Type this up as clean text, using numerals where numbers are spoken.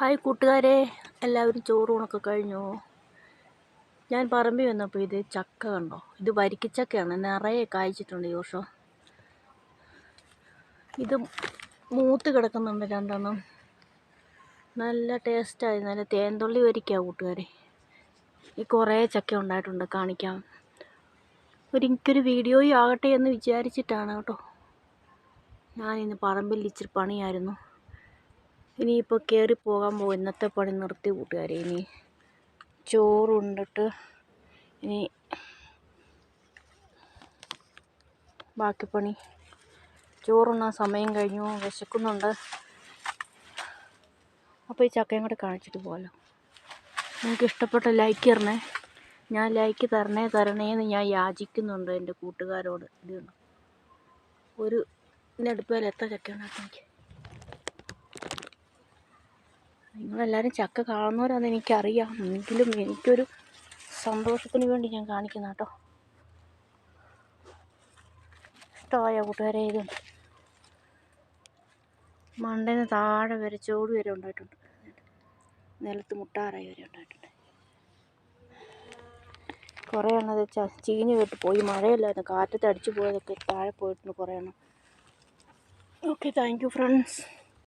Hi കൂട്ടുകാരെ, എല്ലാവരും ചോറൂണൊക്കെ കഴിഞ്ഞു. ഞാൻ പറമ്പിൽ വന്നപ്പോൾ ഇത് ചക്ക കണ്ടോ. ഇത് വരിക്കച്ചക്കയാണ്, നിറയെ കായ്ച്ചിട്ടുണ്ട് ഈ വർഷം. ഇത് മൂത്ത് കിടക്കുന്നുണ്ട് രണ്ടെണ്ണം. നല്ല ടേസ്റ്റായി, നല്ല തേൻതുള്ളി വരിക്ക കൂട്ടുകാരെ. ഈ കുറേ ചക്ക ഉണ്ടായിട്ടുണ്ട്, കാണിക്കാം. എനിക്കൊരു വീഡിയോയും ആകട്ടെ എന്ന് വിചാരിച്ചിട്ടാണ് കേട്ടോ. ഞാനിന്ന് പറമ്പിൽ ഇച്ചിരി പണിയായിരുന്നു. ഇനിയിപ്പോൾ കയറി പോകാൻ പോകും. ഇന്നത്തെ പണി നിർത്തി കൂട്ടുകാരെ. ഇനി ചോറുണ്ടിട്ട് ഇനി ബാക്കി പണി. ചോറുണ്ണാൻ സമയം കഴിഞ്ഞു, വിശക്കുന്നുണ്ട്. അപ്പോൾ ഈ ചക്കയും കൂടെ കാണിച്ചിട്ട് പോകാമല്ലോ. നിങ്ങൾക്ക് ഇഷ്ടപ്പെട്ട ലൈക്ക് തരണേ. ഞാൻ ലൈക്ക് തരണേന്ന് ഞാൻ യാചിക്കുന്നുണ്ട് എൻ്റെ കൂട്ടുകാരോട്. ഇതുണ്ട് ഒരു നെടുപ്പേൽ എത്ര ചക്ക ഉണ്ടാക്കി. നിങ്ങളെല്ലാവരും ചക്ക കാണുന്നവരാണെന്ന് എനിക്കറിയാം. എങ്കിലും എനിക്കൊരു സന്തോഷത്തിന് വേണ്ടി ഞാൻ കാണിക്കുന്ന കേട്ടോ. ഇഷ്ടമായ കൂട്ടുകാരെ. ഇത് മണ്ടേന്ന് താഴെ വരെ ചോട് വരെ ഉണ്ടായിട്ടുണ്ട്. നിലത്ത് മുട്ടാറായി വരെ ഉണ്ടായിട്ടുണ്ട്. കുറേ എണ്ണത് ചീഞ്ഞ് കേട്ട് പോയി. മഴയല്ലായിരുന്നു, കാറ്റത്ത് അടിച്ചു പോയതൊക്കെ താഴെ പോയിട്ടുണ്ട് കുറേ എണ്ണം. Okay, thank you friends.